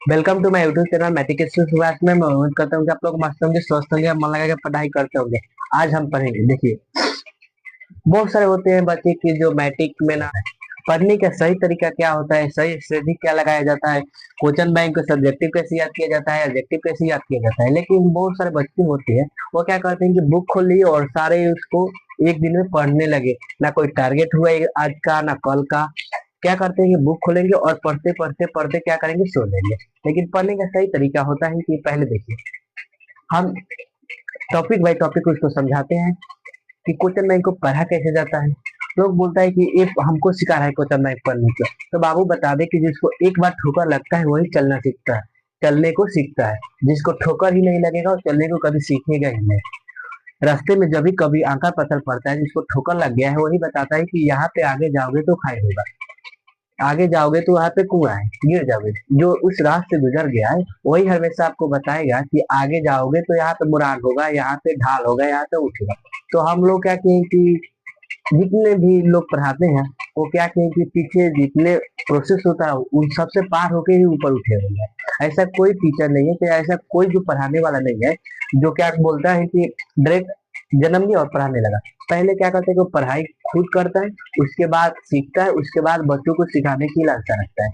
Welcome to my YouTube channel Mathics Subhash में। मैं उम्मीद करता हूँ कि आप लोग मस्त होंगे, स्वस्थ होंगे, मन लगा के पढ़ाई करते होंगे। आज हम पढ़ेंगे। देखिए, बहुत सारे होते हैं बच्चे की जो मैट्रिक में ना पढ़ने का सही तरीका क्या होता है, सही स्ट्रेटजी क्या लगाया जाता है, क्वेश्चन बैंक को सब्जेक्टिव कैसे याद किया जाता है, ऑब्जेक्टिव कैसे याद किया जाता है। लेकिन बहुत सारे बच्चे होते हैं, वो क्या करते हैं कि बुक खोल लिए और सारे उसको एक दिन में पढ़ने लगे। ना कोई टारगेट हुआ आज का ना कल का। क्या करते हैं कि बुक खोलेंगे और पढ़ते पढ़ते पढ़ते क्या करेंगे, सो लेंगे। लेकिन पढ़ने का सही तरीका होता है कि पहले देखिए, हम टॉपिक बाय टॉपिक उसको समझाते हैं कि क्वेश्चन बैंक को पढ़ा कैसे जाता है। लोग बोलता है कि ये हमको सिखा रहा है क्वेश्चन बैंक पढ़ने का। तो बाबू बता दे कि जिसको एक बार ठोकर लगता है वही चलना सीखता है, चलने को सीखता है। जिसको ठोकर ही नहीं लगेगा वो चलने को कभी सीखेगा ही नहीं। रास्ते में जब भी कभी आंका पत्थर पड़ता है, जिसको ठोकर लग गया है वही बताता है कि यहाँ पे आगे जाओगे तो खाई होगा, आगे जाओगे तो वहां पे कुआं है, गिर जाओगे। जो उस रास्ते से गुजर गया है वही हमेशा आपको बताएगा कि आगे जाओगे तो यहाँ पे मुराद होगा, यहाँ पे ढाल होगा, यहाँ पे उठेगा। तो हम लोग क्या कहें कि जितने भी लोग पढ़ाते हैं वो क्या कहें कि पीछे जितने प्रोसेस होता है उन सबसे पार होके ही ऊपर उठे हुए हैं। ऐसा कोई टीचर नहीं है कि ऐसा कोई जो पढ़ाने वाला नहीं है जो क्या बोलता है कि डायरेक्ट जन्म लिया और पढ़ाने लगा। पहले क्या करता है कि वो पढ़ाई खुद करता है, उसके बाद सीखता है, उसके बाद बच्चों को सिखाने की लालसा रखता है।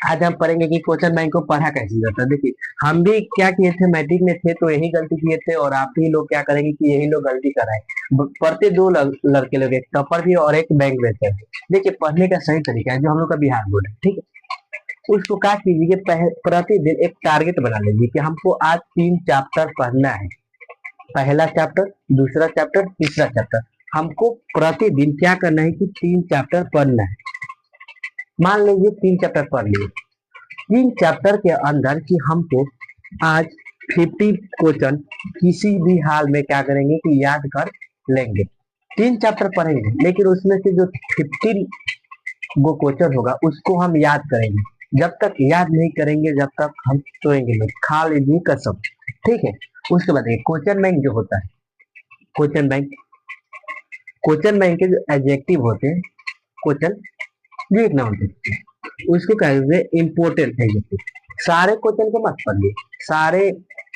आज हम पढ़ेंगे कि क्वेश्चन बैंक को पढ़ा कैसे जाता है। देखिए, हम भी क्या किए थे, मैट्रिक में थे तो यही गलती किए थे, और आप ही लोग क्या करेंगे कि यही लोग गलती कर रहे हैं। पढ़ते दो लड़के लोग, एक टॉपर भी और एक बैंक बेचर भी। देखिए, पढ़ने का सही तरीका है जो हम लोग का बिहार बोर्ड है, ठीक है। उसको क्या कीजिए, प्रतिदिन एक टारगेट बना लीजिए कि हमको आज 3 चैप्टर पढ़ना है। पहला चैप्टर, दूसरा चैप्टर, तीसरा चैप्टर। हमको प्रतिदिन क्या करना है कि 3 चैप्टर पढ़ना है। मान लीजिए 3 चैप्टर पढ़ लिए। 3 चैप्टर के अंदर कि हमको आज 50 क्वेश्चन किसी भी हाल में क्या करेंगे कि याद कर लेंगे। 3 चैप्टर पढ़ेंगे लेकिन उसमें से जो 15 वो क्वेश्चन होगा उसको हम याद करेंगे। जब तक याद नहीं करेंगे जब तक हम सोएंगे नहीं, खा लीजिए कसम, ठीक है। उसके बाद क्वेश्चन बैंक जो होता है, क्वेश्चन बैंक, क्वेश्चन बैंक के जो एडजेक्टिव होते हैं, क्वेश्चन ये इतना होते हैं, उसको कहते हैं इम्पोर्टेंट एडजेक्टिव। सारे क्वेश्चन को मत पढ़िए, सारे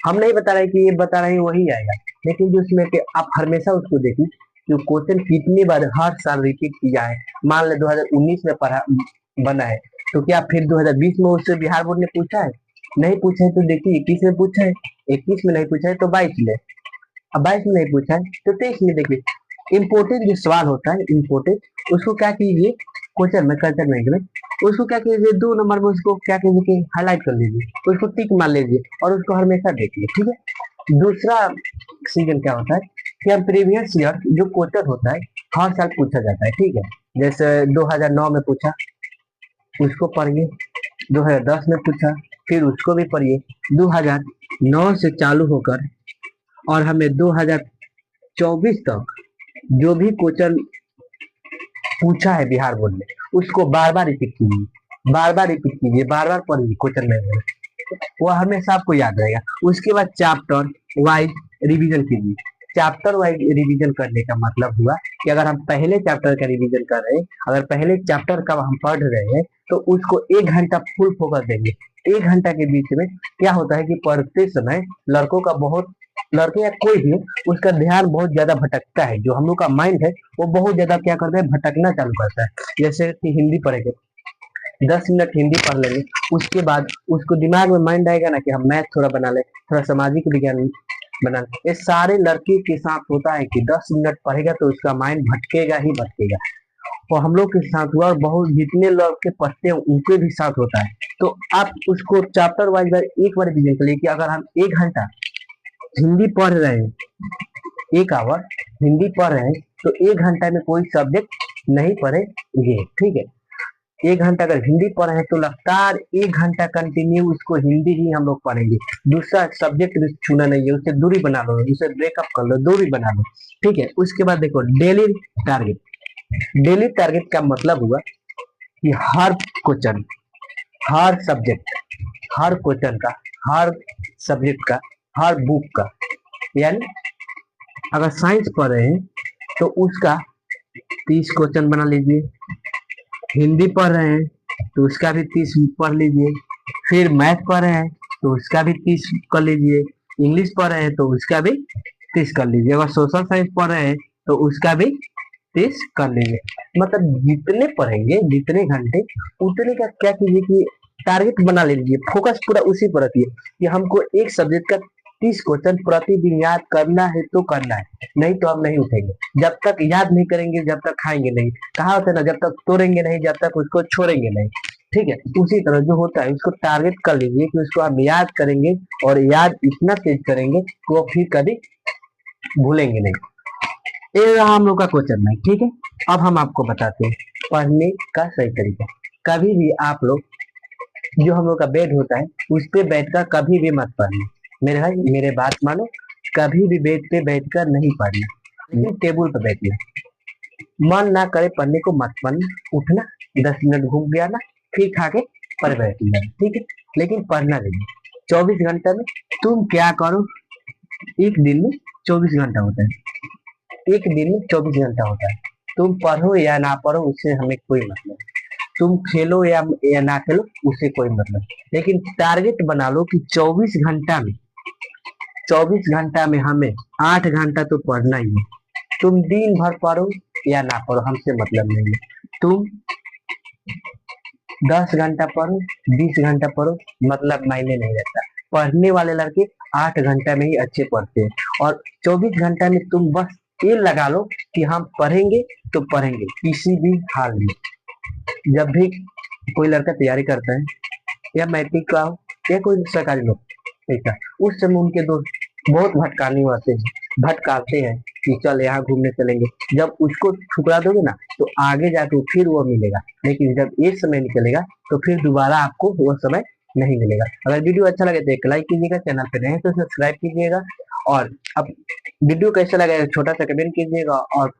हम नहीं बता रहे कि ये बता रहे हैं वही आएगा, लेकिन जो उसमें के आप हमेशा उसको देखिए जो क्वेश्चन कितनी बार हर साल रिपीट किया है। मान ले 2019 में पढ़ा बना है, तो क्या फिर 2020 में उससे बिहार बोर्ड ने पूछा है? नहीं पूछा है। तो देखिए 21 में पूछा है, 21 में नहीं पूछा है तो 22 में, अब 22 में नहीं पूछा है तो 23 में। देखिए, इम्पोर्टेंट जो सवाल होता है इम्पोर्टेंट, उसको क्या कीजिए, क्वेश्चन में कल्चर में उसको क्या कीजिए, 2 नंबर में उसको क्या कीजिए कि हाईलाइट कर लीजिए, उसको टिक मार लीजिए और उसको हमेशा देखिए, ठीक है। दूसरा सीजन क्या होता है कि हम प्रीवियस ईयर जो क्वेश्चन होता है हर साल पूछा जाता है, ठीक है। जैसे 2009 में पूछा, उसको पढ़िए। 2010 में पूछा, फिर उसको भी पढ़िए। 2009 से चालू होकर और हमें 2024 तक जो भी क्वेश्चन पूछा है बिहार बोर्ड में उसको बार बार रिपीट कीजिए, बार बार रिपीट कीजिए, बार बार पढ़िए क्वेश्चन में, वो हमेशा आपको याद रहेगा। उसके बाद चैप्टर वाइज रिवीजन कीजिए। चैप्टर वाइज रिवीजन करने का मतलब हुआ कि अगर हम पहले चैप्टर का रिवीजन कर रहे हैं, अगर पहले चैप्टर का हम पढ़ रहे हैं तो उसको 1 घंटा फुल फोकस देंगे। 1 घंटा के बीच में क्या होता है कि पढ़ते समय लड़कों का बहुत, लड़के या कोई भी हो, उसका ध्यान बहुत ज्यादा भटकता है। जो हम लोग का माइंड है वो बहुत ज्यादा क्या करता है, भटकना चालू करता है। जैसे कि हिंदी पढ़ेंगे, 10 मिनट हिंदी पढ़ लेंगे, उसके बाद उसको दिमाग में माइंड आएगा ना कि हम मैथ थोड़ा बना ले, थोड़ा सामाजिक विज्ञान बना ले। ये सारे लड़के के साथ होता है कि 10 मिनट पढ़ेगा तो उसका माइंड भटकेगा ही भटकेगा। और हम लोग के साथ हुआ और बहुत जितने लोग के पढ़ते हैं उनके भी साथ होता है। तो आप उसको चैप्टर वाइज एक बार विजन कर लिए कि अगर हम 1 घंटा हिंदी पढ़ रहे हैं, 1 आवर हिंदी पढ़ रहे हैं, तो 1 घंटा में कोई सब्जेक्ट नहीं पढ़ेंगे, ठीक है। 1 घंटा अगर हिंदी पढ़े हैं तो लगातार 1 घंटा कंटिन्यू उसको हिंदी ही हम लोग पढ़ेंगे। दूसरा सब्जेक्ट भी छूना नहीं है, उससे दूरी बना लो, उसे ब्रेकअप कर लो, दूरी बना लो, ठीक है। उसके बाद देखो डेली टारगेट। डेली टारगेट का मतलब हुआ कि हर क्वेश्चन, हर सब्जेक्ट, हर क्वेश्चन का, हर सब्जेक्ट का, हर बुक का, यानी अगर साइंस पढ़ रहे हैं तो उसका 30 क्वेश्चन बना लीजिए। हिंदी पढ़ रहे हैं तो उसका भी 30 पढ़ लीजिए। फिर मैथ पढ़ रहे हैं तो उसका भी 30 कर लीजिए, इंग्लिश पढ़ रहे हैं तो उसका भी 30 कर लीजिए, अगर सोशल साइंस पढ़ रहे हैं तो उसका भी 30 कर लीजिए। मतलब जितने पढ़ेंगे, जितने घंटे, उतने का क्या कीजिए कि टारगेट बना लीजिए, फोकस पूरा उसी पर रखिए कि हमको एक सब्जेक्ट का 30 क्वेश्चन प्रतिदिन याद करना है तो करना है, नहीं तो हम नहीं उठेंगे। जब तक याद नहीं करेंगे जब तक खाएंगे नहीं, कहा होता है ना, जब तक तोड़ेंगे नहीं जब तक उसको छोड़ेंगे नहीं। ठीक है, उसी तरह जो होता है उसको टारगेट कर लीजिए कि उसको आप याद करेंगे, और याद इतना तेज करेंगे कि वो फिर कभी भूलेंगे नहीं। ये रहा हम लोग का क्वेश्चन है। ठीक है, अब हम आपको बताते हैं पढ़ने का सही तरीका। कभी भी आप लोग, जो हम लोग का बेड होता है उस पे बैठकर कभी भी मत पढ़ना। मेरे भाई मेरे बात मानो, कभी भी बेड पे बैठकर नहीं पढ़ना, लेकिन टेबल पे बैठना। मन ना करे पढ़ने को मत पढ़ना, उठना 10 मिनट घूम के आना, फिर खा के पढ़ बैठना। ठीक है, लेकिन पढ़ना नहीं। 24 घंटे में तुम क्या करो, एक दिन में 24 घंटा होता है, एक दिन में 24 घंटा होता है। तुम पढ़ो या ना पढ़ो उससे हमें कोई मतलब नहीं। तुम खेलो या ना खेलो उससे कोई मतलब नहीं। लेकिन टारगेट बना लो कि 24 घंटा में, 24 घंटा में हमें 8 घंटा तो पढ़ना ही है। तुम दिन भर पढ़ो या ना पढ़ो हमसे मतलब नहीं है। तुम 10 घंटा पढ़ो, 20 घंटा पढ़ो, मतलब मायने नहीं रहता। पढ़ने वाले लड़के 8 घंटा में ही अच्छे पढ़ते हैं, और 24 घंटा में तुम बस ये लगा लो कि हम पढ़ेंगे तो पढ़ेंगे किसी भी हाल में। जब भी कोई लड़का तैयारी करता है, या मैट्रिक का हो या कोई सरकारी नौकरी का, उस समय उनके दोस्त बहुत भटकाने आते हैं, भटकाते हैं कि चल यहाँ घूमने चलेंगे। जब उसको ठुकरा दोगे ना तो आगे जाके फिर वो मिलेगा, लेकिन जब एक समय निकलेगा तो फिर दोबारा आपको वो समय नहीं मिलेगा। अगर वीडियो अच्छा लगे तो एक लाइक कीजिएगा, चैनल पे नए हैं तो सब्सक्राइब कीजिएगा, और अब वीडियो कैसा लगा छोटा सा कमेंट कीजिएगा, और